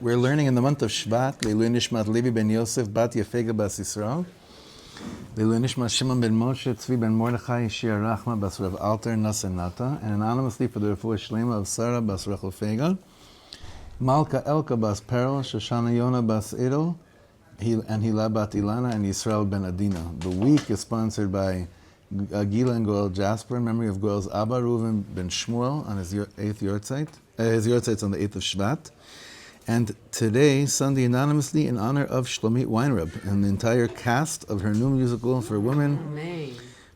We're learning in the month of Shvat, Leilui Nishmat Levi ben Yosef bat Yefega bas Yisrael, Leilui Nishmat Shimon ben Moshe Tzvi ben Mordechai Shiur Rachma bas Rav Alter Nasenata, and anonymously for the refuah shlema of Sarah bas Rachel Fega, Malka Elka bas Peril, Shoshana Yona bas Edel, and Hila bat Ilana, and Yisrael ben Adina. The week is sponsored by Gila and Goel Jasper in memory of Goel's Abba Reuven ben Shmuel on his 8th yortzeit. His yortzeit's on the 8th of Shvat. And today, Sunday, anonymously in honor of Shlomit Weinreb and the entire cast of her new musical for women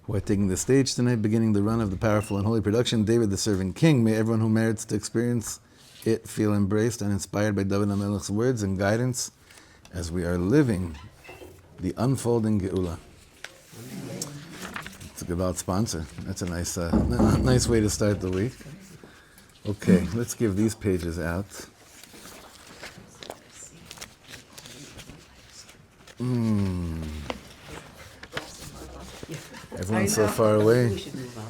who are taking the stage tonight, beginning the run of the powerful and holy production, David the Servant King. May everyone who merits to experience it feel embraced and inspired by David HaMelech's words and guidance as we are living the unfolding Geula. It's a Gevalt sponsor. That's a nice way to start the week. Okay, let's give these pages out. Everyone's so far away. We should move up.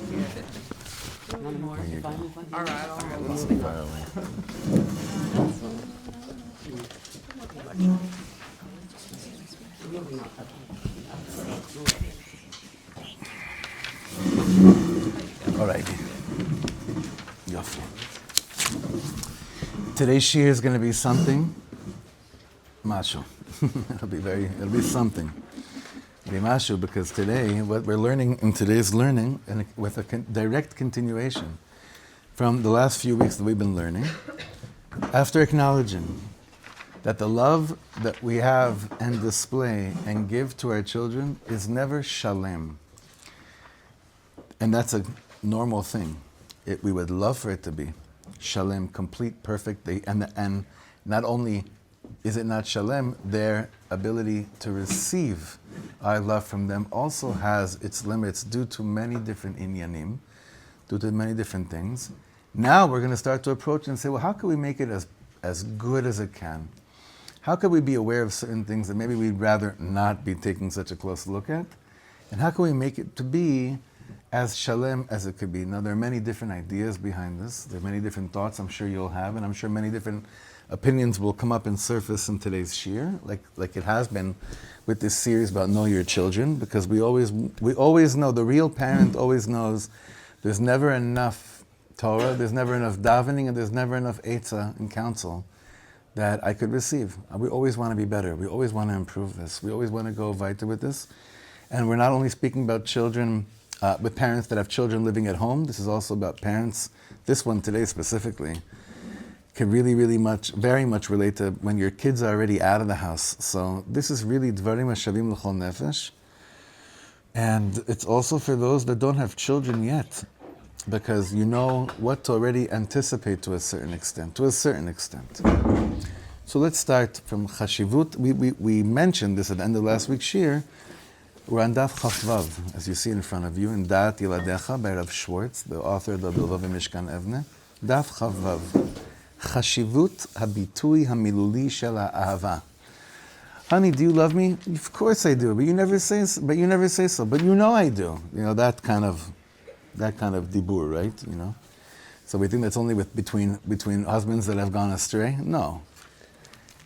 One more. If I move on. All right. Everyone's so far away. All right. Yofi. Today's shiur is going to be something. Mashal. It'll be something. It'll be mashal, because today, what we're learning in today's learning, and with a direct continuation from the last few weeks that we've been learning, after acknowledging that the love that we have and display and give to our children is never shalem. And that's a normal thing. We would love for it to be shalem, complete, perfect, and not only is it not shalem, their ability to receive our love from them also has its limits due to many different inyanim, due to many different things. Now we're going to start to approach and say, well, how can we make it as good as it can? How could we be aware of certain things that maybe we'd rather not be taking such a close look at? And how can we make it to be as shalem as it could be? Now, there are many different ideas behind this. There are many different thoughts I'm sure you'll have, and I'm sure many different opinions will come up and surface in today's shiur, like it has been with this series about Know Your Children, because we always know, the real parent always knows there's never enough Torah, there's never enough davening, and there's never enough eitzah and counsel that I could receive. We always want to be better. We always want to improve this. We always want to go weiter with this. And we're not only speaking about children, with parents that have children living at home. This is also about parents. This one today specifically can really, very much relate to when your kids are already out of the house. So this is really dvarim hashavim l'chol nefesh. And it's also for those that don't have children yet, because you know what to already anticipate to a certain extent. So let's start from chashivut. We mentioned this at the end of last week's shiur. We're on Daf Chafvav, as you see in front of you, in Da'at Yiladecha by Rav Schwartz, the author of the Bilvav Mishkan Evne. Daf Chafvav. Chashivut habitui hamiluli shel ahavah. Honey, do you love me? Of course I do, but you never say so. But you know I do. You know, that kind of dibur, right? You know. So we think that's only between husbands that have gone astray. No.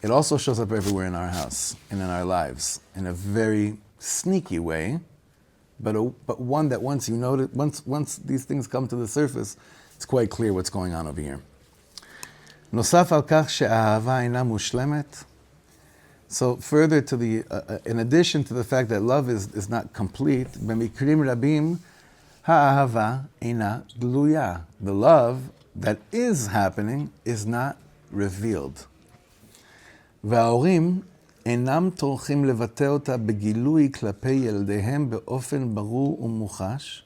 It also shows up everywhere in our house and in our lives in a very sneaky way, but one that once you notice, once these things come to the surface, it's quite clear what's going on over here. Nosaf al kach she'ahava ina mushlemet. So further to the, in addition to the fact that love is not complete, b'mikrim rabim ha'ahava ina gluyah. The love that is happening is not revealed. וההורים אינם טורחים לבטא אותה בגילוי כלפי ילדיהם באופן ברור ומוחש,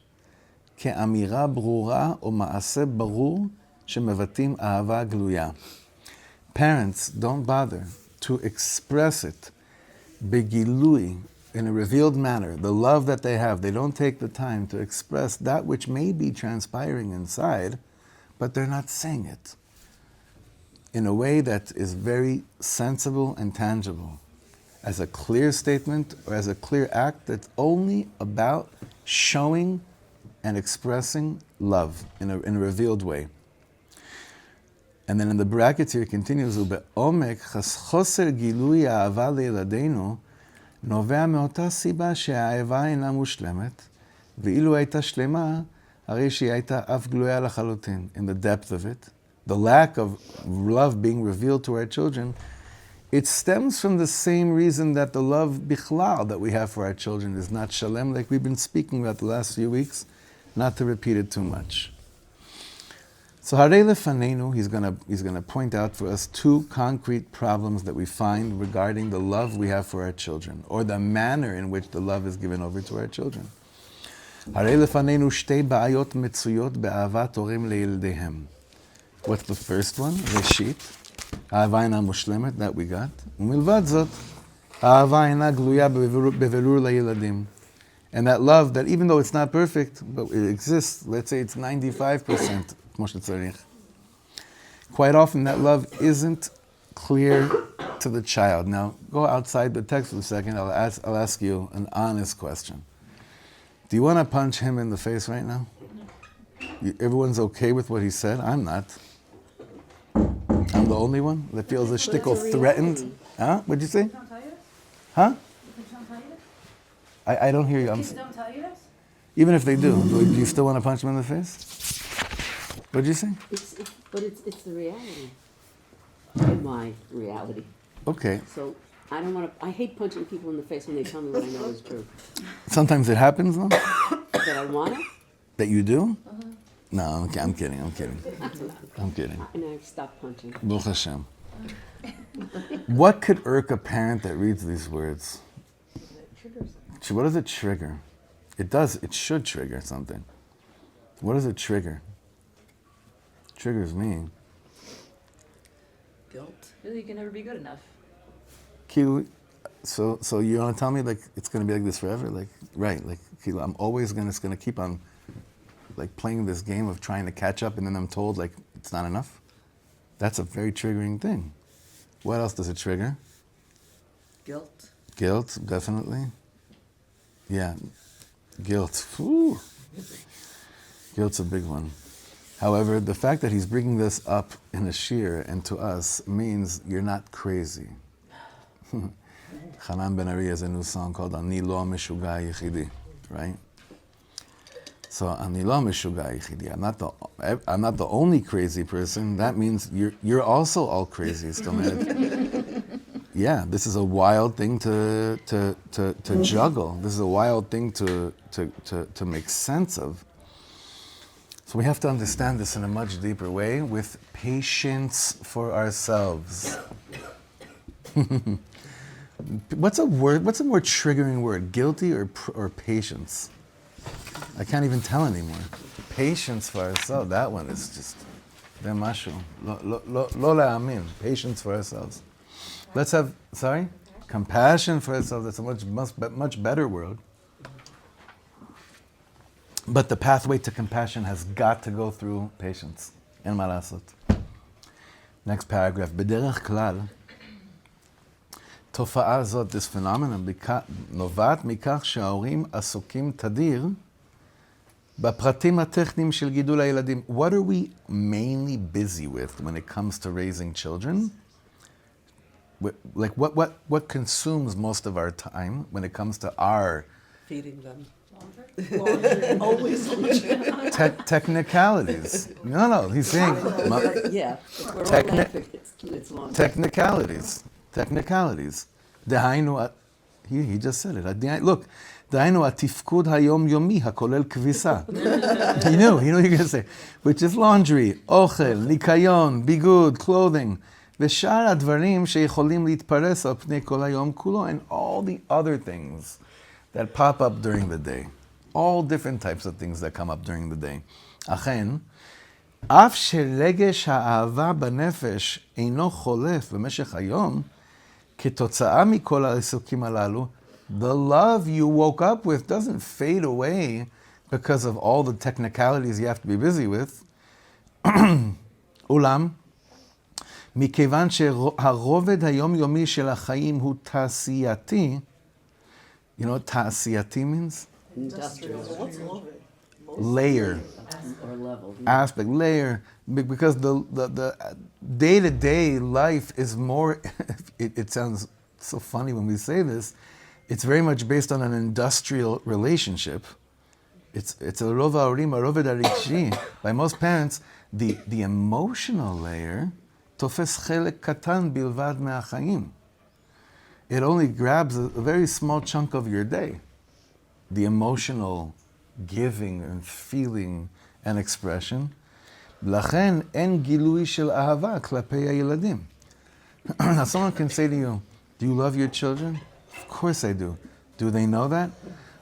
כאמירה ברורה או מעשה ברור שמבטאים אהבה גלויה. Parents don't bother to express it בגילוי, in a revealed manner, the love that they have. They don't take the time to express that which may be transpiring inside, but they're not saying it in a way that is very sensible and tangible, as a clear statement or as a clear act that's only about showing and expressing love in a revealed way. And then in the brackets here it continues, ובעומק חוסר גילוי האהבה לילדינו נובע מאותה סיבה שהאהבה אינה מושלמת, ואילו הייתה שלמה, הרי שהיא הייתה אף גלויה לחלוטין. In the depth of it, the lack of love being revealed to our children, it stems from the same reason that the love bichlal that we have for our children is not shalem, like we've been speaking about the last few weeks, not to repeat it too much. So Harei Lefanenu, he's going to point out for us two concrete problems that we find regarding the love we have for our children, or the manner in which the love is given over to our children. Harei Lefanenu shtei ba'ayot metzuyot be'ahavat horim le'ildehem. What's the first one? Reshit. Ahavah ina mushlemet, that we got. Umilvad zot, ahavah ina gluyah bevelur le'yiladim. And that love, that even though it's not perfect, but it exists, let's say it's 95%, quite often that love isn't clear to the child. Now, go outside the text for a second. I'll ask you an honest question. Do you want to punch him in the face right now? Everyone's okay with what he said? I'm not. I'm the only one that feels a shtickle threatened. Huh? What'd you say? Huh? I don't hear you. Kids don't tell you this? Even if they do you still want to punch him in the face? What'd you say? It's the reality. My reality. Okay. So I don't want to. I hate punching people in the face when they tell me what I know is true. Sometimes it happens, though. That I want to. That you do? No, I'm kidding. I'm kidding. And I stop punching. Baruch Hashem. What could irk a parent that reads these words? What does it trigger? It does. It should trigger something. What does it trigger? It triggers me. Guilt. Really, you can never be good enough. Kilu, so you want to tell me like it's going to be like this forever? Like, right? Like, Kilu, I'm always going to keep on like playing this game of trying to catch up, and then I'm told like it's not enough. That's a very triggering thing. What else does it trigger? Guilt. Guilt, definitely. Yeah, guilt. Whew. Guilt's a big one. However, the fact that he's bringing this up in a shiur and to us means you're not crazy. Hanan Ben Ari has a new song called Ani Lo Meshuga Yechidi, right? So Ani Lo Meshuga Yechidi. I'm not the only crazy person. That means you're also all crazy. Yeah, this is a wild thing to juggle. This is a wild thing to make sense of. So we have to understand this in a much deeper way with patience for ourselves. What's a more triggering word? Guilty or patience? I can't even tell anymore. Patience for ourselves. That one is just mashal. Lo la'amin. Patience for ourselves. Let's have, compassion for ourselves. That's a much better word. But the pathway to compassion has got to go through patience. En ma lasot. Next paragraph. B'derech klal, תופעה זאת, this phenomenon, נובעת מכך שההורים עסוקים תדיר בפרטים הטכניים של גידול הילדים. What are we mainly busy with when it comes to raising children? Like what consumes most of our time when it comes to our Feeding them. Laundry. Always laundry. technicalities. No, he's saying Yeah. We're all laughing. It's laundry. Technicalities. דהיינו, he just said it. Look, דהיינו התפקוד היום-יומי הכולל כביסה. He knew you're going to say, which is laundry, אוכל, ניקיון, ביגוד, clothing, ושאר הדברים שיכולים להתפרס על פני כל היום כולו, and all the other things that pop up during the day. All different types of things that come up during the day. אכן, אף שרגש האהבה בנפש אינו חולף במשך היום, כתוצאה מכל העיסוקים הללו, the love you woke up with doesn't fade away because of all the technicalities you have to be busy with. אולם, מכיוון שהרובד היומיומי של החיים הוא תעשייתי, you know what תעשייתי means? Industrial. What's love it? layer, Or level. aspect, layer, because the day-to-day life is more, it sounds so funny when we say this, it's very much based on an industrial relationship. It's a rov ha'orim, a roved ha'regshi. By most parents, the emotional layer tofes chelek katan bilvad me'achayim. It only grabs a very small chunk of your day. The emotional giving and feeling and expression. Lachen en gilui shel ahavah klapei hayeladim. Now someone can say to you, do you love your children? Of course I do. Do they know that?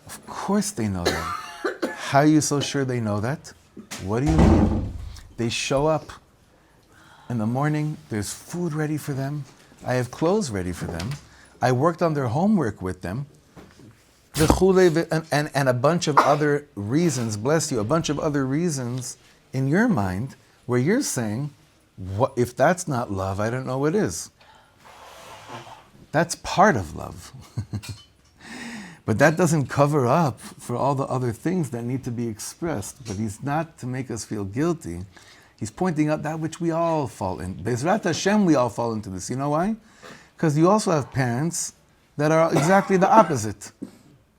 Of course they know that. How are you so sure they know that? What do you mean? They show up in the morning, there's food ready for them, I have clothes ready for them, I worked on their homework with them, and a bunch of other reasons, bless you, a bunch of other reasons in your mind where you're saying, what, if that's not love, I don't know what is. That's part of love. But that doesn't cover up for all the other things that need to be expressed. But he's not to make us feel guilty. He's pointing out that which we all fall in. Bezrat Hashem, we all fall into this. You know why? Because you also have parents that are exactly the opposite.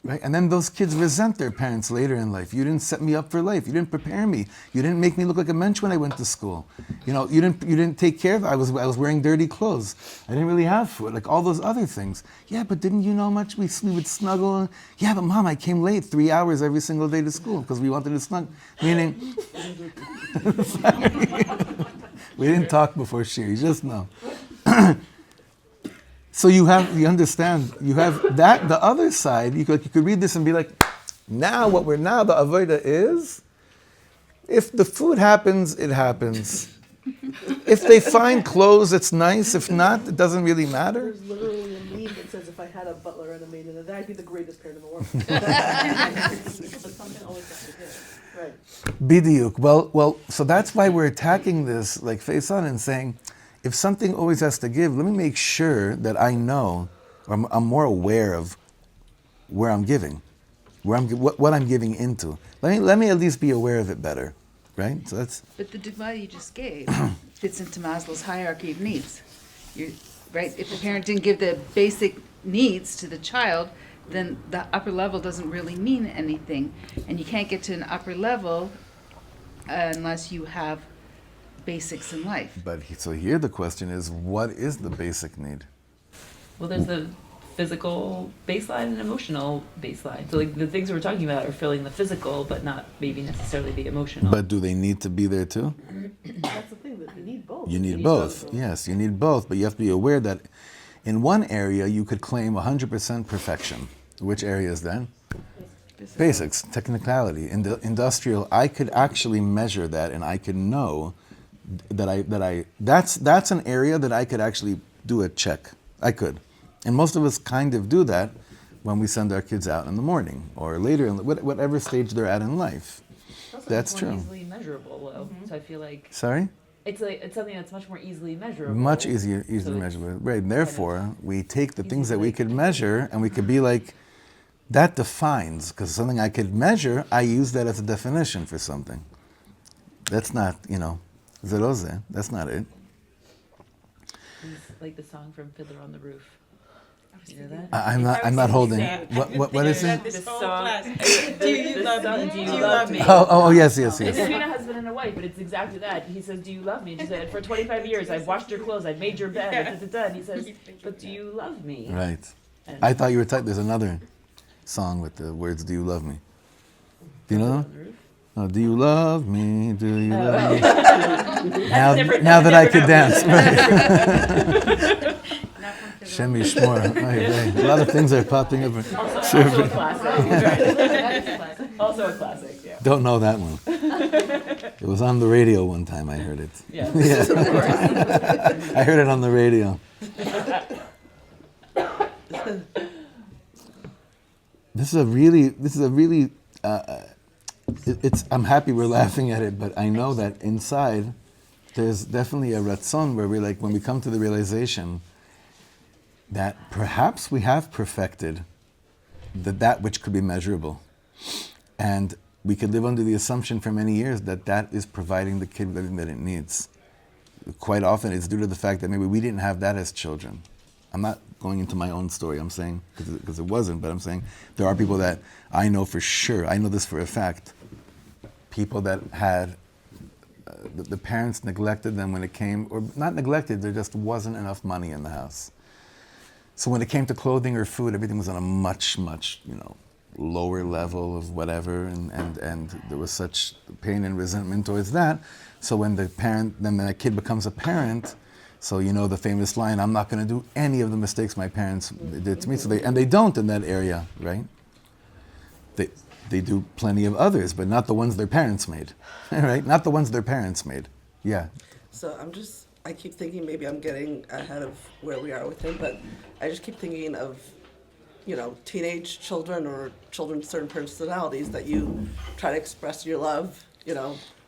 Right? And then those kids resent their parents later in life. You didn't set me up for life. You didn't prepare me. You didn't make me look like a mensch when I went to school. You know, you didn't take care of it. I was wearing dirty clothes. I didn't really have food. Like all those other things. Yeah, but didn't you know much? We would snuggle. Yeah, but Mom, I came late 3 hours every single day to school because we wanted to snuggle. Meaning, we didn't talk before Shiur. You just know. So you understand, you have that, the other side, you could read this and be like, now the avodah is, if the food happens, it happens. If they find clothes, it's nice. If not, it doesn't really matter. There's literally a meme that says, if I had a butler and a maid, then I'd be the greatest parent in the world. But something always has to give. Right. Bidiyuk. Well, so that's why we're attacking this like face on and saying, if something always has to give, let me make sure that I know, or I'm more aware of where I'm giving, what I'm giving into. Let me at least be aware of it better, right? So that's. But the dogma you just gave fits into Maslow's hierarchy of needs. Right? If the parent didn't give the basic needs to the child, then the upper level doesn't really mean anything, and you can't get to an upper level unless you have basics in life. So here the question is, what is the basic need? Well, there's the physical baseline and emotional baseline. So like the things we're talking about are filling the physical, but not maybe necessarily the emotional. But do they need to be there too? That's the thing, that you need both. You need both. Yes, you need both, but you have to be aware that in one area you could claim 100% perfection. Which area is that? Basics, technicality. In the industrial, I could actually measure that and I could know that's an area that I could actually do a check. I could. And most of us kind of do that when we send our kids out in the morning or later in whatever stage they're at in life. That's true. Easily measurable, though. So I feel like Sorry? it's something that's much more easily measurable. Much easily measurable. Right. And therefore, we take the things that we could measure and we could be like, that defines, because something I could measure, I use that as a definition for something. That's not, Zeroze, that's not it. It's like the song from Fiddler on the Roof. You know that? I'm not holding. What is it? This song. Do you love me? Oh, yes. It's between a husband and a wife, but it's exactly that. He says, "Do you love me?" And she said, "For 25 years, I've washed your clothes, I've made your bed." And he says, "But do you love me?" Right. I thought you were there's another song with the words, "Do you love me?" Do you know? Oh, do you love me? Do you love me? Now that I could dance. Right. Shem Yishmor. Right. A lot of things are popping up. Also a classic. Also a classic, yeah. Don't know that one. It was on the radio one time, I heard it. Yeah. I heard it on the radio. This is a really I'm happy we're laughing at it, but I know that inside there's definitely a ratzon where when we come to the realization that perhaps we have perfected that which could be measurable. And we could live under the assumption for many years that that is providing the kid everything that it needs. Quite often it's due to the fact that maybe we didn't have that as children. I'm not going into my own story, I'm saying, because it wasn't, but I'm saying there are people that I know for sure, I know this for a fact, people that had, the parents neglected them when it came, or not neglected, there just wasn't enough money in the house. So when it came to clothing or food, everything was on a much, lower level of whatever, and there was such pain and resentment towards that. So when a kid becomes a parent, so you know the famous line, I'm not going to do any of the mistakes my parents did to me. So they don't in that area, right? They do plenty of others, but not the ones their parents made, right? Not the ones their parents made. Yeah. So I keep thinking maybe I'm getting ahead of where we are with him, but I just keep thinking of, teenage children or children with certain personalities that you try to express your love,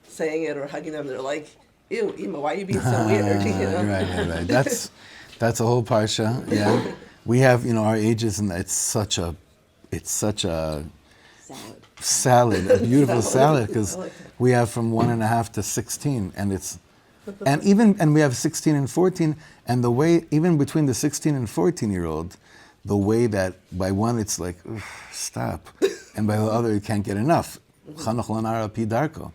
saying it or hugging them. They're like, ew, Ima, why are you being so weird? Right. That's a whole parsha. Yeah. We have, our ages, and it's such a salad, a beautiful salad, because we have from 1.5 to 16, and we have 16 and 14, and the way, even between the 16 and 14-year-old, the way that by one it's like, stop, and by the other it can't get enough. Chanoch lanara pi darko.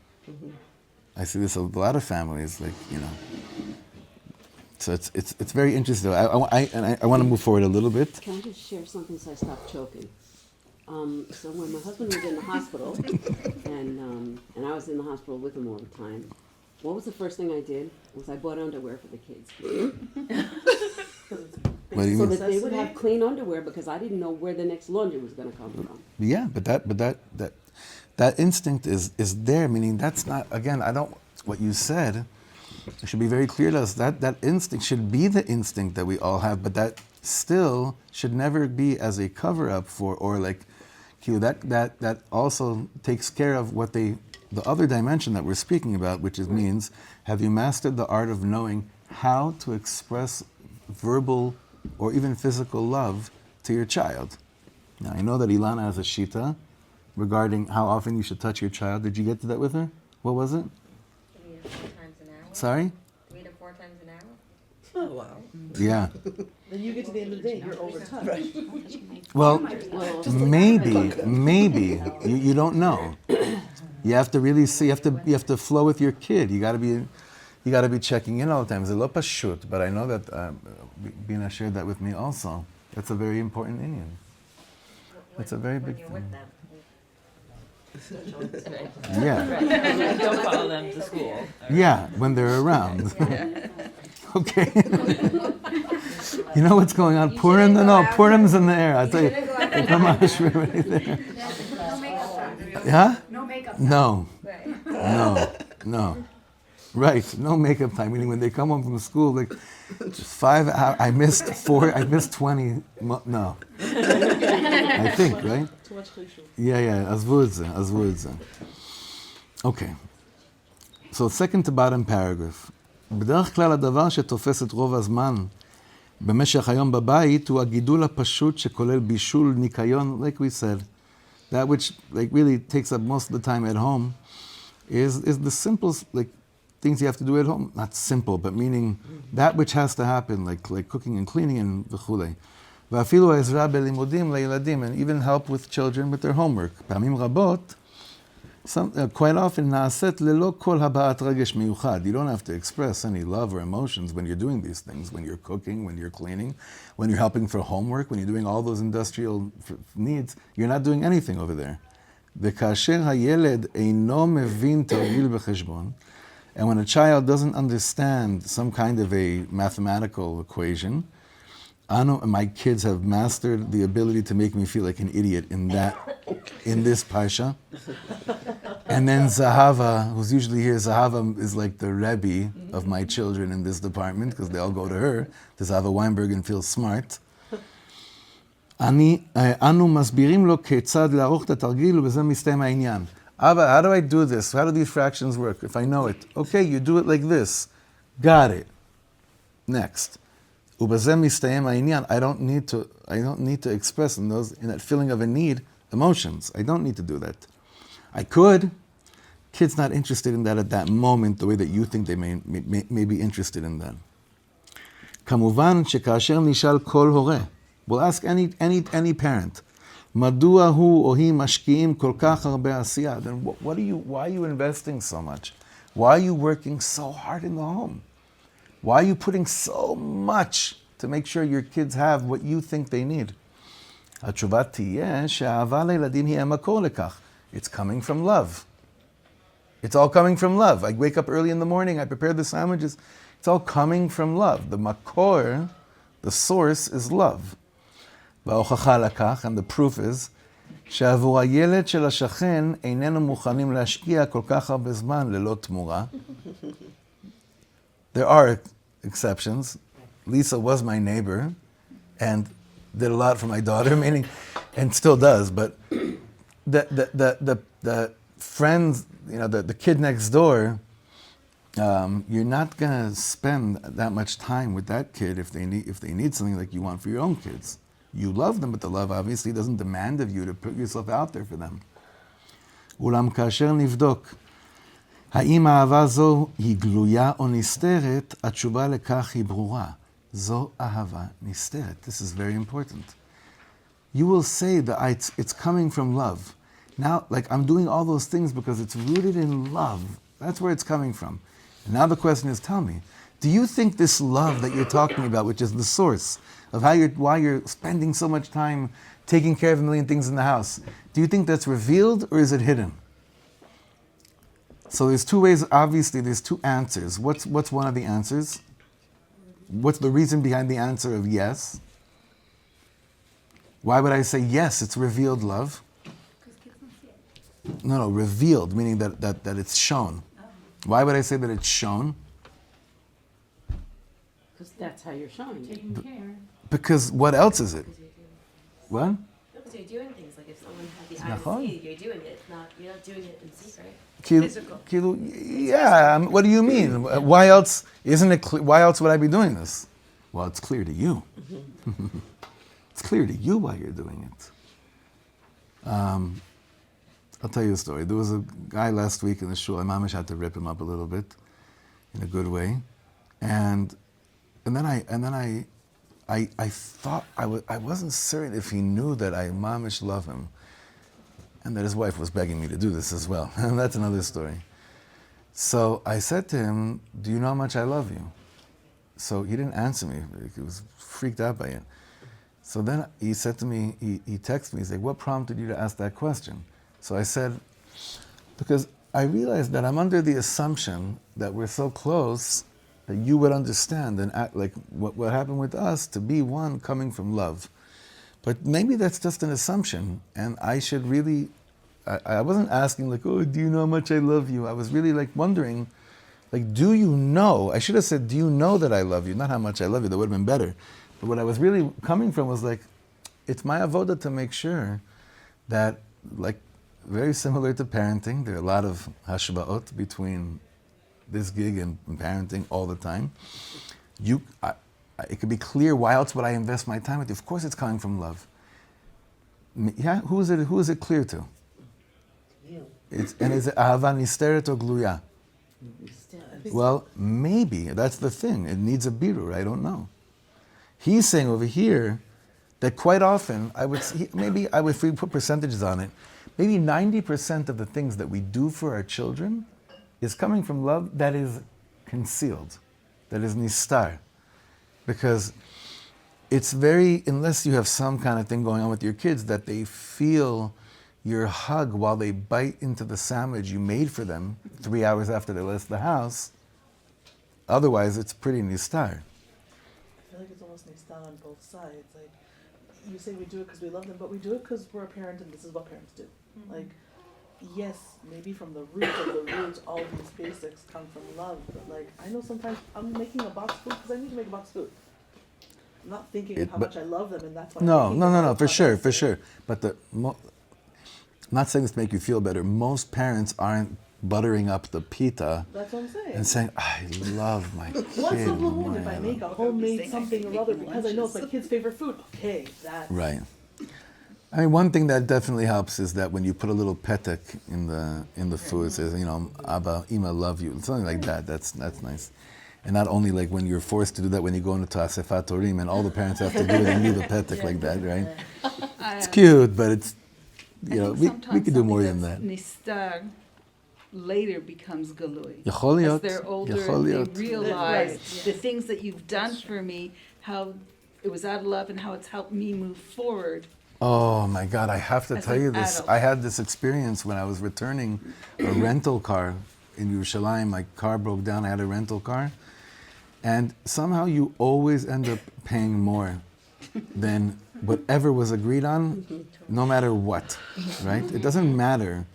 I see this with a lot of families, So it's very interesting. I want to move forward a little bit. Can I just share something so I stop choking? So when my husband was in the hospital, and I was in the hospital with him all the time, what was the first thing I did? I bought underwear for the kids. What do you So mean? that they would have clean underwear, because I didn't know where the next laundry was going to come from. Yeah, but that instinct is there. Meaning that's not, again, what you said, it should be very clear to us that instinct should be the instinct that we all have, but that still should never be as a cover up for, or like, that also takes care of what the other dimension that we're speaking about, which means, have you mastered the art of knowing how to express verbal or even physical love to your child? Now, I know that Ilana has a shita regarding how often you should touch your child. Did you get to that with her? What was it? 3 to 4 times an hour. Sorry? 3 to 4 times an hour. Oh, wow. Yeah. Then you get to the end of the day, you're overtouched. Well, maybe. You don't know. You have to really see, you have to flow with your kid. You got to be checking in all the time. It's a lo pashut, but I know that Bina shared that with me also. That's a very important Indian. That's a very big When you're with thing. them. Yeah. Right. Don't follow them to school. Yeah, when they're around. Okay. You know what's going on? Purim's in the air. I'll tell you. Come on, right there. Yeah? No makeup. No. Right. No. Right. No makeup time. Meaning when they come home from school, like 5 hours. I missed 20. No. I think, right? Too much cliche. Yeah. Azvu את זה. Okay. So second to bottom paragraph. בדרך כלל הדבר שתופס את רוב הזמן במשך היום בבית הוא הגידול הפשוט שכולל בישול, ניקיון, like we said. That which really takes up most of the time at home is the simple things you have to do at home. Not simple, but meaning that which has to happen, like cooking and cleaning and וכולי. ואפילו העזרה בלימודים לילדים, and even help with children with their homework. פעמים רבות, quite often נעשית ללא כל הבעת רגש מיוחד. You don't have to express any love or emotions when you're doing these things, when you're cooking, when you're cleaning, when you're helping for homework, when you're doing all those industrial needs. You're not doing anything over there. וכאשר הילד אינו מבין תרגיל בחשבון, and when a child doesn't understand some kind of a mathematical equation, my kids have mastered the ability to make me feel like an idiot in this parsha. And then Zahava, who's usually here, Zahava is like the Rebbe of my children in this department, because they all go to her, to Zahava Weinberg, and feel smart. אנו מסבירים לו כיצד לערוך את התרגיל ובזה מסתיים העניין. Abba, how do I do this? How do these fractions work? If I know it. Okay, you do it like this. Got it. Next. ובזה מסתיים העניין. I don't need to express in that feeling of a need emotions. I don't need to do that. I could. Kid's not interested in that at that moment the way that you think they may be interested in that. כמובן שכאשר נשאל כל הורה, we'll ask any parent, מדוע הוא או היא משקיעים כל כך הרבה עשייה? Then why are you investing so much? Why are you working so hard in the home? Why are you putting so much to make sure your kids have what you think they need? התשובה תהיה שהאהבה לילדים היא המקור לכך. It's coming from love. It's all coming from love. I wake up early in the morning, I prepare the sandwiches. It's all coming from love. The makor, the source, is love. וההוכחה לכך, and the proof is, שעבור הילד של השכן איננו מוכנים להשקיע כל כך הרבה זמן ללא תמורה. There are exceptions. Lisa was my neighbor and did a lot for my daughter, meaning, and still does, but the friends, the kid next door, you're not gonna spend that much time with that kid if they need something like you want for your own kids. You love them, but the love obviously doesn't demand of you to put yourself out there for them. אולם כאשר נבדוק האם האהבה זו היא גלויה או נסתרת, התשובה לכך היא ברורה. זו אהבה נסתרת. This is very important. You will say that it's coming from love. Now, like, I'm doing all those things because it's rooted in love. That's where it's coming from. And now the question is, tell me, do you think this love that you're talking about, which is the source of why you're spending so much time taking care of a million things in the house, do you think that's revealed or is it hidden? So there's two ways, obviously there's two answers. What's one of the answers? What's the reason behind the answer of yes? Why would I say yes, it's revealed love? No, revealed, meaning that it's shown. Why would I say that it's shown? Because that's how you're showing it. Taking care. Because what else is it? What? Because you're doing things, like if someone had the eye to see, you're doing it, you're not doing it in secret. Physical. Yeah, what do you mean? Why else isn't it why else would I be doing this? Well, it's clear to you. It's clear to you why you're doing it. I'll tell you a story. There was a guy last week in the shul. My mamish had to rip him up a little bit, in a good way, and then I thought I wasn't certain if he knew that I mamish love him, and that his wife was begging me to do this as well. And that's another story. So I said to him, "Do you know how much I love you?" So he didn't answer me. He was freaked out by it. So then he said to me, he texted me. He said, "What prompted you to ask that question?" So I said, because I realized that I'm under the assumption that we're so close that you would understand and act like what happened with us to be one coming from love. But maybe that's just an assumption, and I should really, I wasn't asking like, oh, do you know how much I love you? I was really like wondering, like, do you know? I should have said, do you know that I love you? Not how much I love you, that would have been better. But what I was really coming from was like, it's my avoda to make sure that, like, very similar to parenting, there are a lot of hashba'ot between this gig and parenting all the time. It could be clear, why else would I invest my time with you? Of course it's coming from love. Yeah, who is it clear to? You. Is it ahavah nisteret or gluyah? Well, maybe, that's the thing. It needs a birur, I don't know. He's saying over here that quite often, if we put percentages on it, maybe 90% of the things that we do for our children is coming from love that is concealed, that is nistar. Because it's unless you have some kind of thing going on with your kids, that they feel your hug while they bite into the sandwich you made for them 3 hours after they left the house. Otherwise, it's pretty nistar. I feel like it's almost nistan on both sides. Like, you say we do it because we love them, but we do it because we're a parent and this is what parents do. Mm-hmm. Like, yes, maybe from the root of the roots, all these basics come from love, but like, I know sometimes I'm making a box food because I need to make a box food. I'm not thinking of how much I love them, and that's why No, for sure. But I'm not saying this to make you feel better. Most parents aren't buttering up the pita. That's what I'm saying. And saying, I love my kid. Once in a blue moon, if I make a homemade something or other because I know it's my kid's favorite food, okay, that's... Right. I mean, one thing that definitely helps is that when you put a little petek in the food, it says, Abba, Ima, love you, something like that. That's nice. And not only like when you're forced to do that when you go into Asefat Torim and all the parents have to do it and leave a petek like that, right? It's cute, but it's, we could do more than that. Nistar later becomes galui. יכול להיות, As they're older, יכול they להיות. realize the things that you've done for me, how it was out of love and how it's helped me move forward. Oh my God, I have to As tell an you this. adult. I had this experience when I was returning a rental car in Yerushalayim. My car broke down, I had a rental car. And somehow you always end up paying more than whatever was agreed on, no matter what, right? It doesn't matter.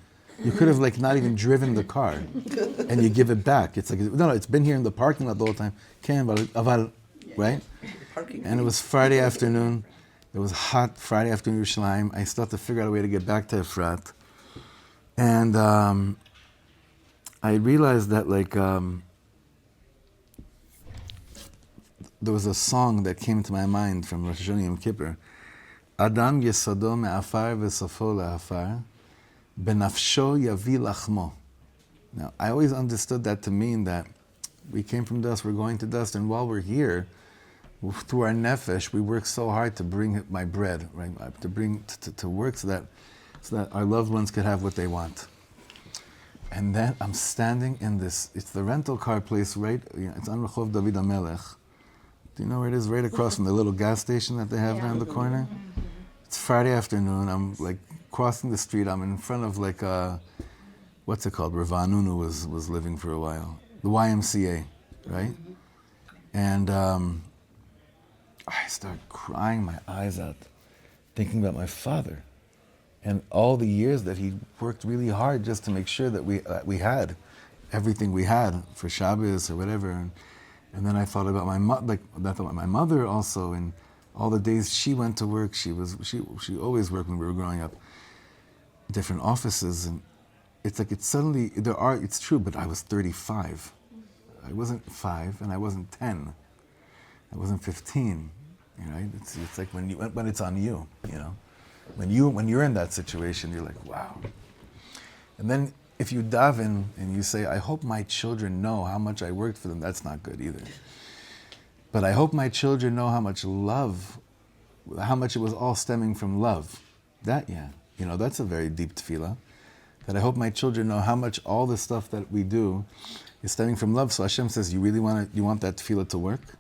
You could have like not even driven the car and you give it back. It's like, no, it's been here in the parking lot the whole time. Aval, right? And it was Friday afternoon. It was hot Friday afternoon in Yerushalayim. I still had to figure out a way to get back to Efrat. And I realized that there was a song that came to my mind from Rosh Hashanah Yom Kippur. Adam yesado me'afar v'sofo le'afar, benafsho yavi lachmo. Now, I always understood that to mean that we came from dust, we're going to dust, and while we're here, through our nefesh, we work so hard to bring my bread, right? To bring to work so that our loved ones could have what they want. And then I'm standing in this. It's the rental car place, right? It's on Rehov David HaMelech. Do you know where it is? Right across from the little gas station that they have around the corner. It's Friday afternoon. I'm like crossing the street. I'm in front of like what's it called? Rav Anunu was living for a while. The YMCA, right? And I started crying my eyes out, thinking about my father and all the years that he worked really hard just to make sure that we had everything we had for Shabbos or whatever. And then I thought about my mother also, and all the days she went to work. She always worked when we were growing up. Different offices, and it's like it's true, but I was 35. I wasn't 5, and I wasn't 10. I wasn't 15. Right? It's like when it's on you. When you're in that situation, you're like, wow. And then if you daven and you say, I hope my children know how much I worked for them, that's not good either. But I hope my children know how much love, how much it was all stemming from love. That, that's a very deep tefillah. That I hope my children know how much all the stuff that we do is stemming from love. So Hashem says, you want that tefillah to work?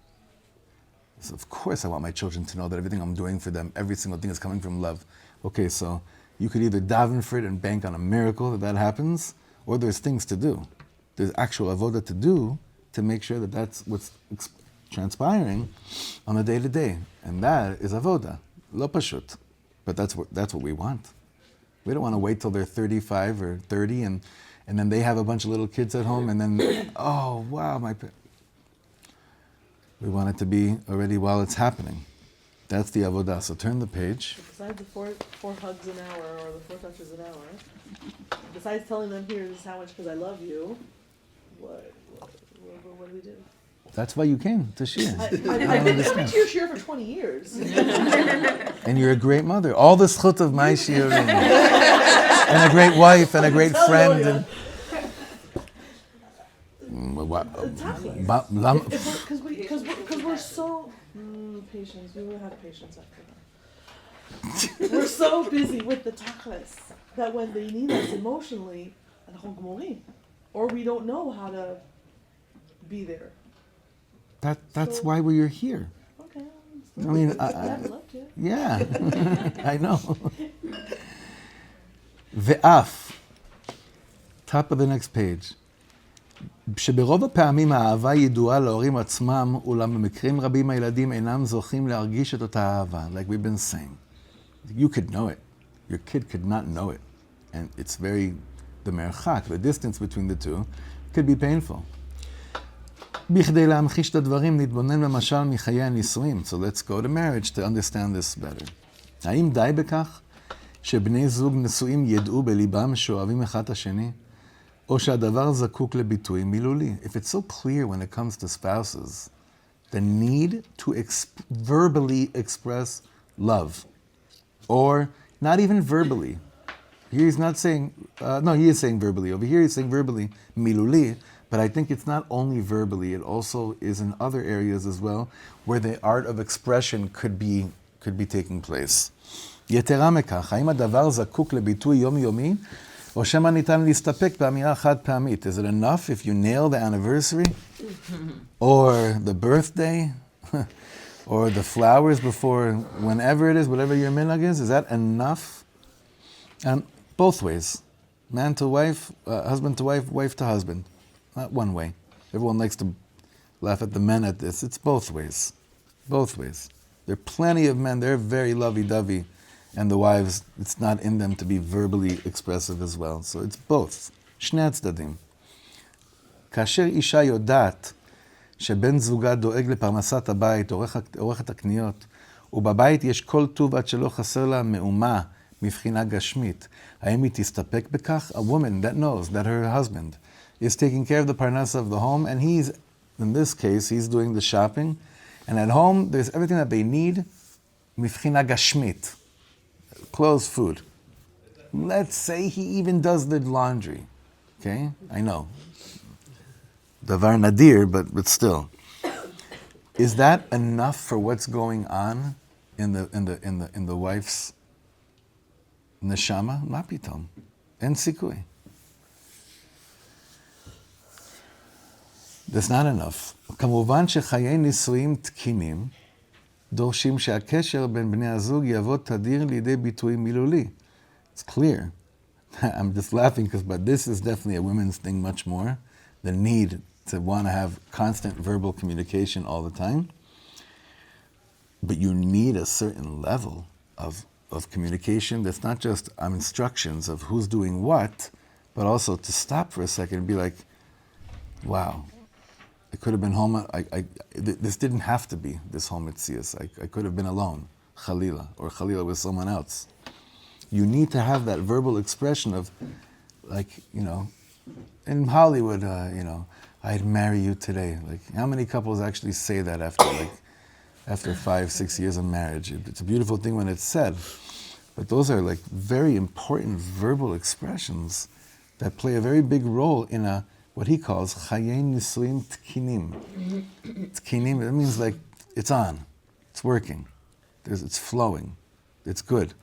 So of course I want my children to know that everything I'm doing for them, every single thing is coming from love. Okay, so you could either daven for it and bank on a miracle that happens, or there's things to do. There's actual avodah to do to make sure that that's what's transpiring on a day-to-day. And that is avodah, lo pashut. But that's what we want. We don't want to wait till they're 35 or 30 and then they have a bunch of little kids at home and then, oh, wow, we want it to be already while it's happening. That's the avodah. So turn the page. Besides the four hugs an hour or the 4 touches an hour, besides telling them, here's how much because I love you, what do we do? That's why you came to Shiur. I've been to your Shiur for 20 years. And you're a great mother. All the schut of my Shiurim. And a great wife and a great friend. Because we're so patience. We will have patience after that. We're so busy with the tachlis that when they need us emotionally, or we don't know how to be there. That's why we're here. Okay. I mean, I'd love to. yeah, I know. Ve'af, top of the next page. שברוב הפעמים האהבה ידועה להורים עצמם, אולם במקרים רבים הילדים אינם זוכים להרגיש את אותה אהבה. Like we've been saying. You could know it. Your kid could not know it. And it's the merchak, the distance between the two, could be painful. בכדי להמחיש את הדברים, נתבונן במשל מחיי הנישואים. So let's go to marriage to understand this better. האם די בכך שבני זוג נשואים ידעו בליבם שאוהבים אחד את השני? או שהדבר זקוק לביטוי מילולי? If it's so clear when it comes to spouses, the need to verbally express love, or not even verbally. Here he's not saying, no, he is saying verbally. Over here he's saying verbally, miluli, but I think it's not only verbally, it also is in other areas as well, where the art of expression could be taking place. יתרה מכך, האם הדבר זקוק לביטוי יומיומי, או שמא ניתן להסתפק באמירה חד פעמית? Is it enough if you nail the anniversary, or the birthday, or the flowers before whenever it is, whatever your minhag is? Is that enough? And both ways, man to wife, husband to wife, wife to husband. Not one way. Everyone likes to laugh at the men at this. It's both ways. Both ways. There are plenty of men, they're very lovey-dovey, and the wives, it's not in them to be verbally expressive as well. So it's both. שני הצדדים. כאשר אישה יודעת שבן זוגה דואג לפרנסת הבית, עורך את הקניות, ובבית יש כל טוב עד שלא חסר לה מאומה מבחינה גשמית, האם היא תסתפק בכך? A woman that knows that her husband is taking care of the parnasa of the home, and he's, in this case, he's doing the shopping, and at home there's everything that they need, מבחינה גשמית, clothes, food. Let's say he even does the laundry. Okay, I know. Davar nadir, but still. Is that enough for what's going on in the wife's neshama? Ma pitom. En sikui. That's not enough. כמובן שחיי נישואים תקינים דורשים שהקשר בין בני הזוג יבוא תדיר לידי ביטוי מילולי. It's clear. I'm just laughing but this is definitely a women's thing much more. The need to want to have constant verbal communication all the time. But you need a certain level of communication that's not just instructions of who's doing what, but also to stop for a second and be like, wow, I could have been home. This didn't have to be this home at Siyas. I could have been alone, Khalila, or Khalila with someone else. You need to have that verbal expression of, like, in Hollywood, I'd marry you today. Like, how many couples actually say that after 5-6 years of marriage? It's a beautiful thing when it's said, but those are like very important verbal expressions that play a very big role in what he calls chayei nisuim tkinim. Tkinim, that means like it's on, it's working, it's flowing, it's good.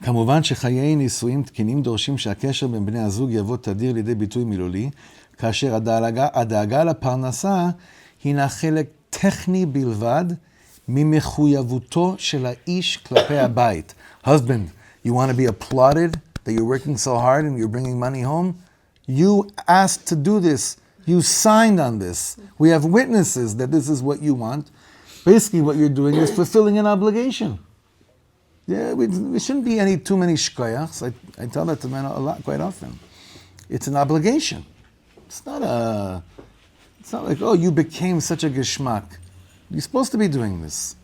כמובן שחיי נישואים תקינים דורשים שהקשר בין בני הזוג יבוא תדיר לידי ביטוי מילולי, כאשר הדאגה לפרנסה הינה חלק טכני בלבד ממחויבותו של האיש כלפי הבית. Husband, you want to be applauded that you're working so hard and you're bringing money home? You asked to do this. You signed on this. We have witnesses that this is what you want. Basically what you're doing is fulfilling an obligation. Yeah, we shouldn't be too many shkoyachs. I tell that to men quite often. It's an obligation. It's not like, oh, you became such a geschmack. You're supposed to be doing this.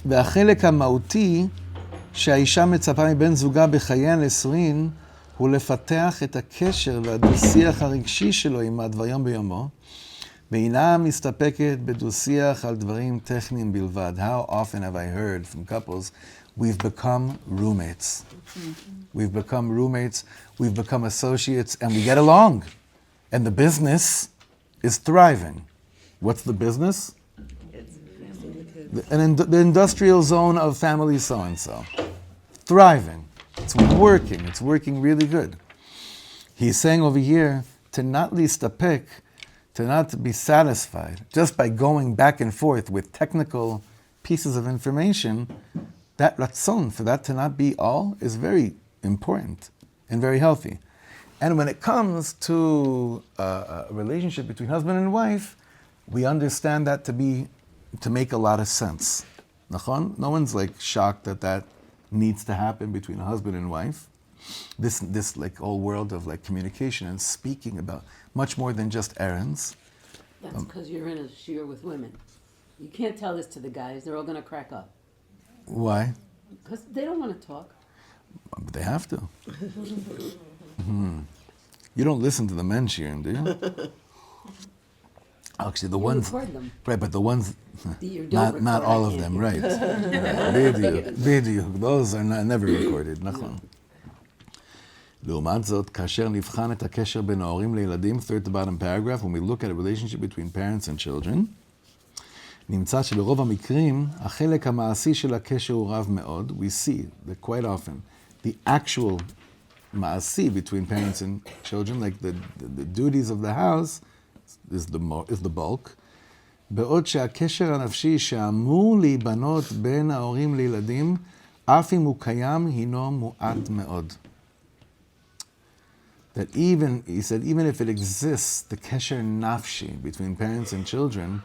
והחלק המהותי שהאישה מצפה מבן זוגה בחיי הנישואין הוא לפתח את הקשר והדו-שיח הרגשי שלו עם דבר ביומו, ואינה מסתפקת בדו-שיח על דברים טכניים בלבד. How often have I heard from couples, we've become roommates. We've become roommates, we've become associates, and we get along. And the business is thriving. What's the business? The industrial zone of family so-and-so. Thriving. It's working really good. He's saying over here, to not listapek, to not be satisfied, just by going back and forth with technical pieces of information, that ratzon, for that to not be all, is very important and very healthy. And when it comes to a relationship between husband and wife, we understand that to make a lot of sense. Nachon? No one's like shocked that needs to happen between a husband and wife. This like whole world of like communication and speaking about much more than just errands. That's because you're in a shiur with women. You can't tell this to the guys. They're all going to crack up. Why? Because they don't want to talk. But they have to. You don't listen to the men shiurim, do you? Actually, the You ones, record them. right, but the ones, You don't not record, all I of can't them, hear. right. בדיוק. Those are never recorded, נכון. לעומת זאת, כאשר נבחן את הקשר בין ההורים לילדים, third to bottom paragraph, when we look at a relationship between parents and children, נמצא שברוב המקרים, החלק המעשי של הקשר הוא רב מאוד. We see that quite often, the actual מעשי between parents and children, like the duties of the house, is the bulk. בעוד שהקשר הנפשי שאמור להיבנות בין ההורים לילדים, אף אם הוא קיים, הינו מועט מאוד. That even, he said, even if it exists, the kesher nafshi between parents and children,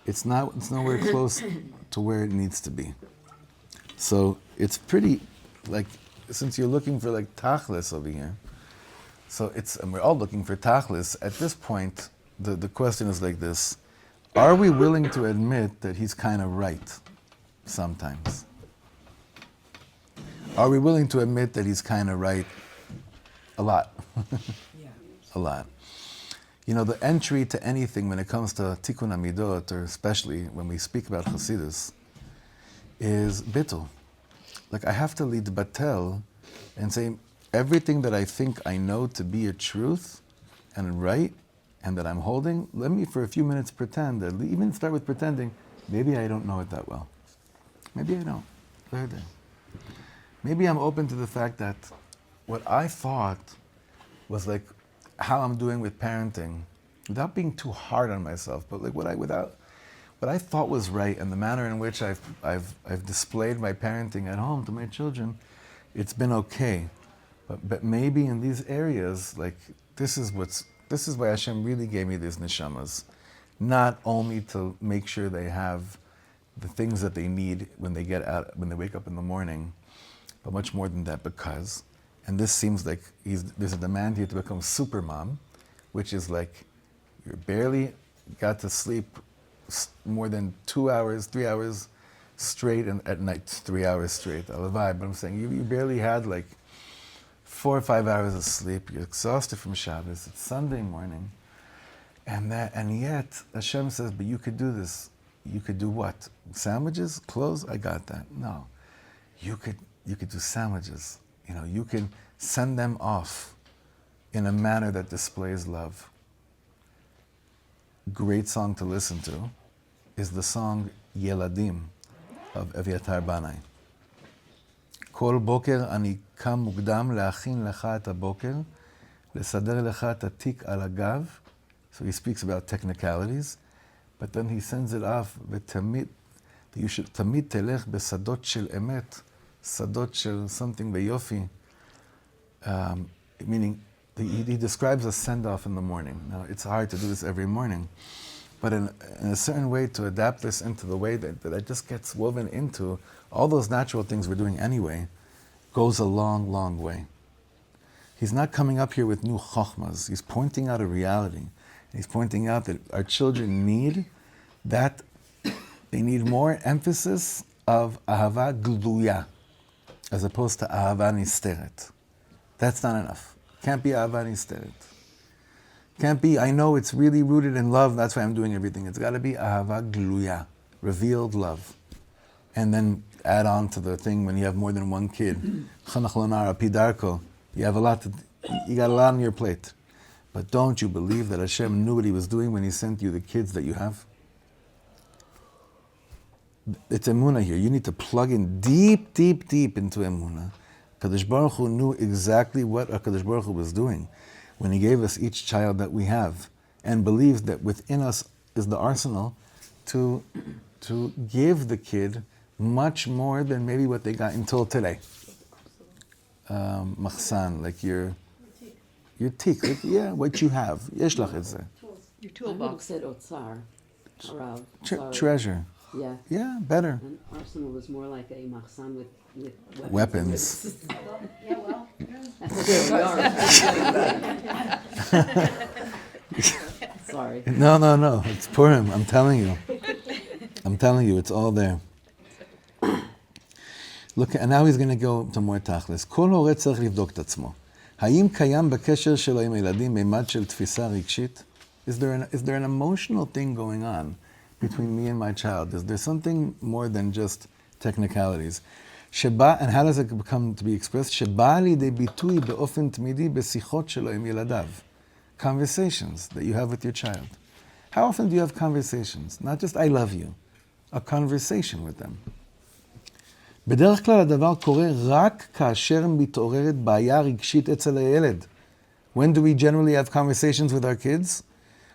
it's nowhere close to where it needs to be. So it's pretty, like, since you're looking for like tachlis over here, and we're all looking for tachlis, at this point, the question is like this: are we willing to admit that he's kind of right sometimes? Are we willing to admit that he's kind of right a lot? A lot. You know, the entry to anything when it comes to tikkun amidot, or especially when we speak about Hasidus, is bittul. Like, I have to lead batel and say, everything that I think I know to be a truth and right, and that I'm holding, let me for a few minutes pretend, that even start with pretending, maybe I don't know it that well. Maybe I don't. Maybe I'm open to the fact that what I thought was like how I'm doing with parenting, without being too hard on myself, but like what I thought was right, and the manner in which I've displayed my parenting at home to my children, it's been okay. But maybe in these areas, like this is why Hashem really gave me these neshamas, not only to make sure they have the things that they need when they wake up in the morning, but much more than that, because, and this seems like there's a demand here to become super mom, which is like you barely got to sleep more than 2 hours, 3 hours straight, and at night 3 hours straight. Ahavah, but I'm saying you barely had like 4 or 5 hours of sleep. You're exhausted from Shabbos. It's Sunday morning, and yet Hashem says, but you could do this. You could do what? Sandwiches, clothes. I got that. No, you could do sandwiches. You know, you can send them off in a manner that displays love. Great song to listen to is the song Yeladim of Eviatar Banai. כל בוקר אני קם מוקדם להכין לך את הבוקר, לסדר לך את התיק על הגב. So he speaks about technicalities, but then he sends it off, ותמיד, you should תמיד תלך בשדות של אמת, שדות של something ביופי. Meaning, he describes a send-off in the morning. Now, it's hard to do this every morning, but in a certain way to adapt this into the way that it just gets woven into all those natural things we're doing anyway, goes a long, long way. He's not coming up here with new chokhmas. He's pointing out a reality. He's pointing out that our children need that, they need more emphasis of ahavah gluyah, as opposed to ahavah nisteret. That's not enough. Can't be ahavah nisteret. Can't be, I know it's really rooted in love, that's why I'm doing everything. It's got to be ahavah gluyah, revealed love. And then add on to the thing when you have more than one kid. Chanach lonar pidarko. You have you got a lot on your plate. But don't you believe that Hashem knew what he was doing when he sent you the kids that you have? It's emunah here. You need to plug in deep, deep, deep into emunah. Kadosh Baruch Hu knew exactly what Kadosh Baruch Hu was doing when he gave us each child that we have, and believes that within us is the arsenal to give the kid much more than maybe what they got until today. Machsan, like your tik, like, yeah, what you have. Yesh lach et zeh. Your I would have toolbox. said otsar, Rav. Sorry. Treasure. Yeah. Yeah, better. And arsenal was more like a machsan with Weapons. Yeah, well. That's where we are. Sorry. No. It's Purim. I'm telling you, it's all there. Look, and now he's going to go to more tachlis. כל הורה צריך לבדוק את עצמו. האם קיים בקשר שלו עם הילדים מימד של תפיסה רגשית? Is there an emotional thing going on between me and my child? Is there something more than just technicalities? שבא, and how does it come to be expressed? שבא לידי ביטוי באופן תמידי בשיחות שלו עם ילדיו. Conversations that you have with your child. How often do you have conversations? Not just I love you, a conversation with them. בדרך כלל הדבר קורה רק כאשר מתעוררת בעיה רגשית אצל הילד. When do we generally have conversations with our kids?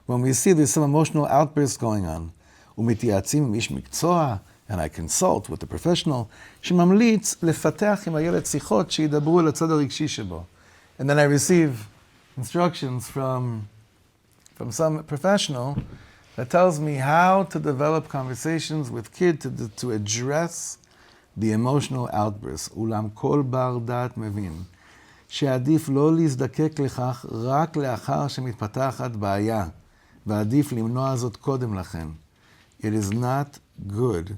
When we see there's some emotional outbursts going on. ומתייעצים עם איש מקצוע, and I consult with the professional, שממליץ לפתח עם הילד שיחות שידברו על הצד הרגשי שבו. And then I receive instructions from some professional that tells me how to develop conversations with kids to address the emotional outbursts. אולם כל בר דעת מבין שעדיף לא להזדקק לכך רק לאחר שמתפתחת בעיה, ועדיף למנוע זאת קודם לכן. It is not good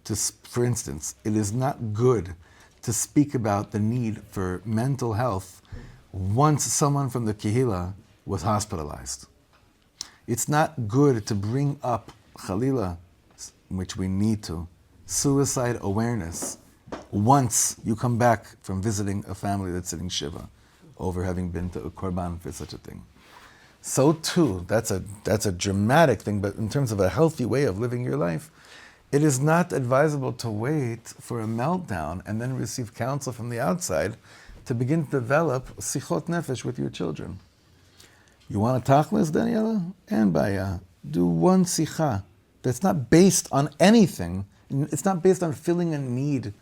to, for instance, it is not good to speak about the need for mental health once someone from the Kehillah was hospitalized. It's not good to bring up Khalila, which we need to, suicide awareness once you come back from visiting a family that's sitting Shiva over having been to a Korban for such a thing. So too, that's a dramatic thing, but in terms of a healthy way of living your life, it is not advisable to wait for a meltdown and then receive counsel from the outside to begin to develop sichot nefesh with your children. You want a tachlis, Daniela? And baya. Do one sicha that's not based on anything. It's not based on filling a need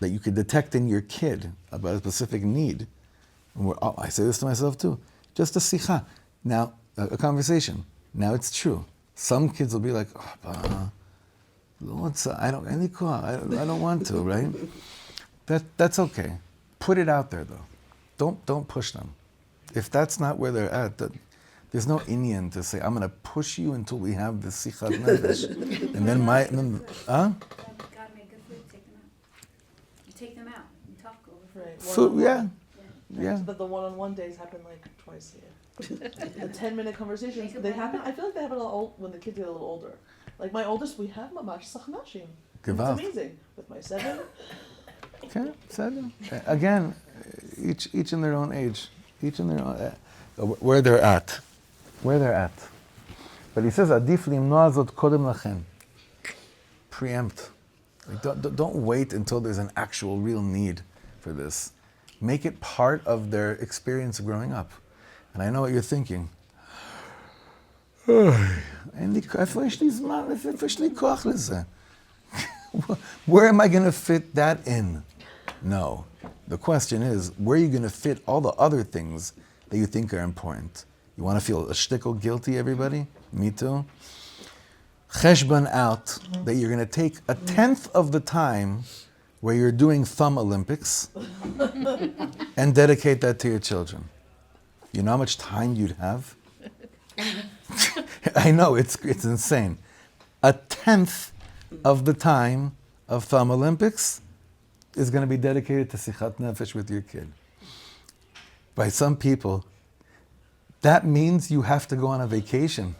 that you could detect in your kid about a specific need. And I say this to myself too. Just a sicha. Now, a conversation. Now it's true. Some kids will be like, I don't want to, right? That's okay. Put it out there though. Don't push them. If that's not where they're at, there's no Indian to say, I'm going to push you until we have the sichat nefesh. And then God made good food, take them out. You take them out, you talk over. Right. Food, yeah. Yeah. But the one-on-one days happen like twice a year. The 10-minute conversations, they happen. I feel like they happen a lot when the kids get a little older. Like my oldest, we have mamash sachnashim. It's amazing. With my 7. Okay, seven. Again, each in their own age, each in their own where they're at. But he says, "Adif limnoa zot kodem lachem." Preempt. Like, don't wait until there's an actual real need for this. Make it part of their experience growing up. And I know what you're thinking. Where am I going to fit that in? No. The question is, where are you going to fit all the other things that you think are important? You want to feel a shtickle guilty, everybody? Me too. Cheshbon out that you're going to take 1/10 of the time where you're doing thumb Olympics and dedicate that to your children. You know how much time you'd have? I know, it's insane. 1/10 of the time of thumb Olympics is going to be dedicated to sichat nefesh with your kid. By some people, that means you have to go on a vacation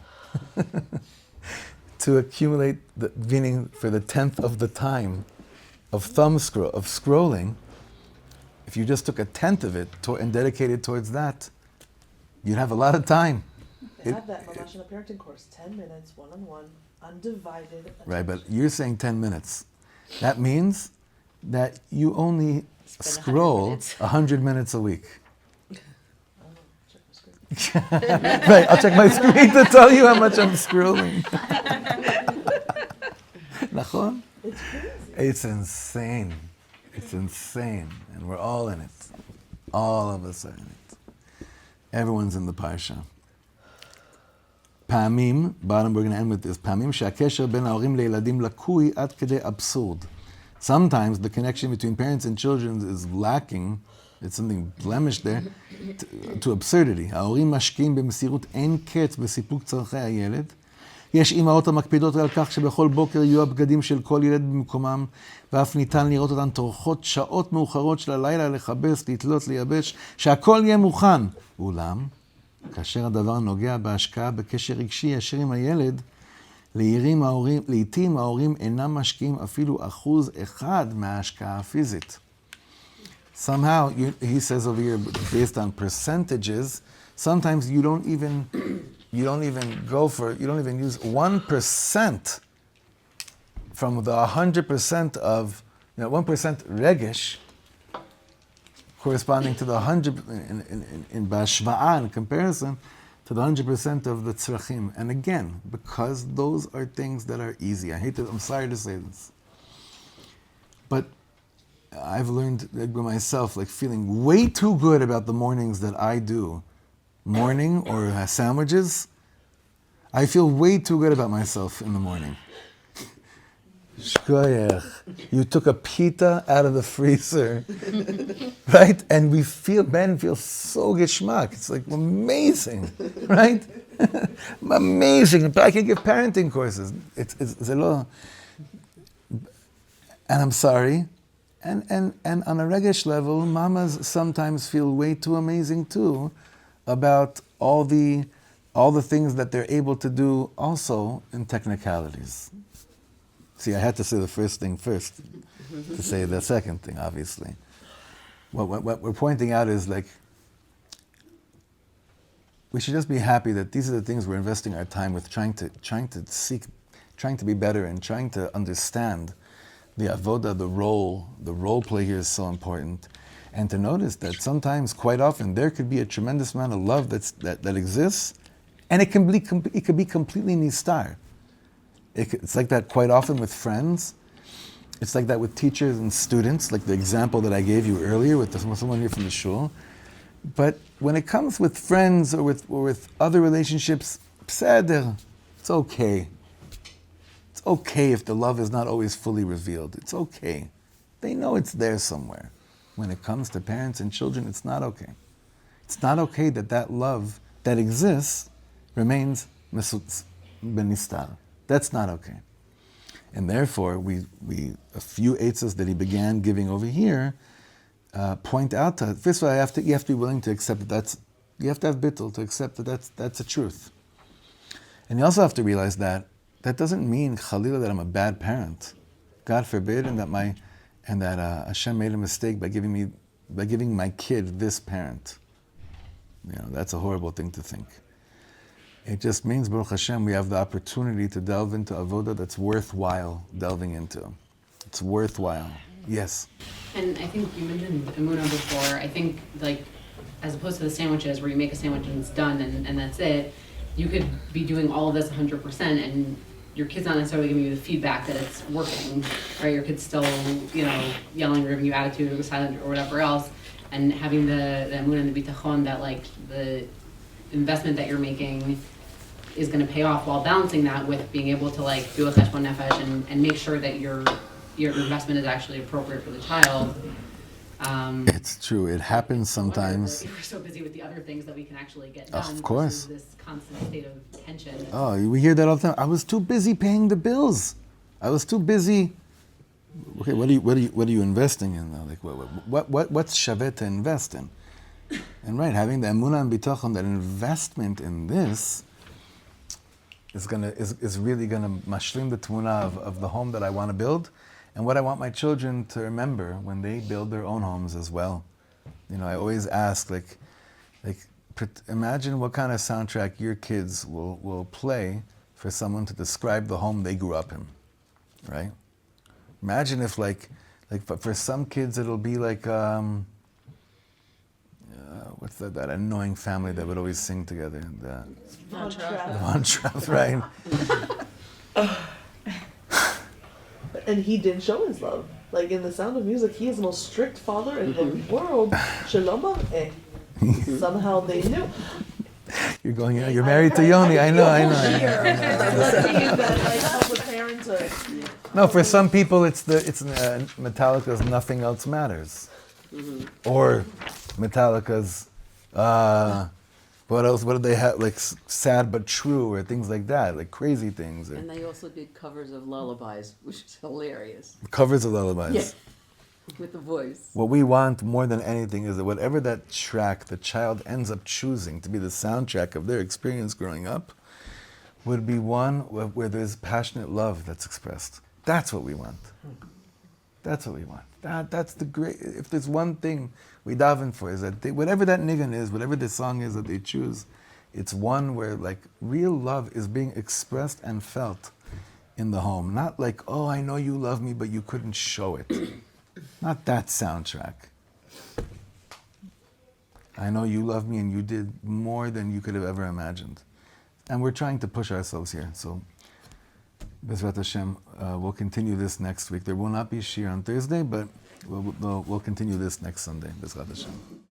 to accumulate the meaning for the 1/10 of the time of scrolling. If you just took 1/10 of it and dedicated towards that, you'd have a lot of time. They have that mamash in a parenting course. 10 minutes, one-on-one, undivided attention. Right, but you're saying 10 minutes. That means that you only scroll 100 minutes a week. Check my screen. Right, I'll check my screen to tell you how much I'm scrolling. Nachon? It's crazy. It's insane. It's insane. And we're all in it. All of us are in it. Everyone's in the parsha. פעמים, bottom, we're going to end with this, פעמים שהקשר בין ההורים לילדים לקוי עד כדי אבסורד. Sometimes the connection between parents and children is lacking, it's something blemished there, to absurdity. ההורים משקיעים במסירות אין קץ בסיפוק צרכי הילד. יש אמהות המקפידות על כך שבכל בוקר יהיו הבגדים של כל ילד במקומם, ואף ניתן לראות אותן טורחות שעות מאוחרות של הלילה לכבס, לתלות, לייבש, שהכל יהיה מוכן. אולם, כאשר הדבר נוגע בהשקעה בקשר רגשי ישיר עם הילד, לעתים ההורים אינם משקיעים אפילו 1% מההשקעה הפיזית. Somehow, he says over here, based on percentages, sometimes you don't even use 1% from the 100% of, 1% regesh, corresponding to the 100, in bashva'ah, in comparison, to the 100% of the tzrachim. And again, because those are things that are easy. I'm sorry to say this. But I've learned by myself, feeling way too good about the mornings that I do. Morning or sandwiches. I feel way too good about myself in the morning. Shkoyach. You took a pita out of the freezer, right? And Ben feels so geschmack. It's amazing, right? Amazing. I can give parenting courses. It's a lot. And I'm sorry. And on a regesh level, mamas sometimes feel way too amazing too about all the things that they're able to do also in technicalities. See, I had to say the first thing first to say the second thing, obviously. What we're pointing out is we should just be happy that these are the things we're investing our time with, trying to be better and trying to understand the avoda, the role play here is so important. And to notice that sometimes, quite often, there could be a tremendous amount of love that exists, and it could be completely nistar. It's like that quite often with friends. It's like that with teachers and students, like the example that I gave you earlier with someone here from the shul. But when it comes with friends or with other relationships, pseder, it's okay. It's okay if the love is not always fully revealed. It's okay. They know it's there somewhere. When it comes to parents and children, it's not okay. It's not okay that love that exists remains benistar. That's not okay. And therefore, we a few eitzes that he began giving over here point out to, first of all, you have to be willing to accept that you have to have bittul to accept that that's the truth. And you also have to realize that doesn't mean Khalila that I'm a bad parent. God forbid, and that Hashem made a mistake by giving my kid this parent. That's a horrible thing to think. It just means, Baruch Hashem, we have the opportunity to delve into avoda that's worthwhile delving into. It's worthwhile. Yes. And I think you mentioned Emunah before. I think, as opposed to the sandwiches where you make a sandwich and it's done and that's it, you could be doing all of this 100% and your kid's not necessarily giving you the feedback that it's working, right? Your kid's still, yelling or giving you attitude or silent or whatever else, and having the emunah and the bitachon that the investment that you're making is going to pay off, while balancing that with being able to do a cheshbon nefesh and make sure that your investment is actually appropriate for the child. It's true. It happens sometimes. We're so busy with the other things that we can actually get done. Of course. This constant state of tension. Oh, we hear that all the time. I was too busy paying the bills. I was too busy. Okay, what are you investing in though? What's shavet to invest in? And right, having the emunah and bitachon, that investment in this is really gonna mashlim the tmuna of the home that I want to build, and what I want my children to remember when they build their own homes as well. I always ask, imagine what kind of soundtrack your kids will play for someone to describe the home they grew up in, right? Imagine if for some kids it'll be what's that annoying family that would always sing together? The Von Trapp, right? And he did show his love. In The Sound of Music, he is the most strict father in the world. Shalom. Somehow they knew. You're going, you're married to Yoni. I know. No, for some people it's Metallica's "Nothing Else Matters," or Metallica's what else? What did they have? "Sad but True" or things like that, crazy things. And they also did covers of lullabies, which is hilarious. Covers of lullabies. Yeah. With the voice. What we want more than anything is that whatever that track the child ends up choosing to be the soundtrack of their experience growing up would be one where there's passionate love that's expressed. That's what we want. That's what we want. That's the great, if there's one thing we daven for, is that whatever that nigun is, whatever the song is that they choose, it's one where like real love is being expressed and felt in the home. Not like, oh, I know you love me, but you couldn't show it. Not that soundtrack. I know you love me and you did more than you could have ever imagined. And we're trying to push ourselves here. So, Bezrat Hashem, we'll continue this next week. There will not be Shiur on Thursday, but we'll continue this next Sunday, Bezrat Hashem.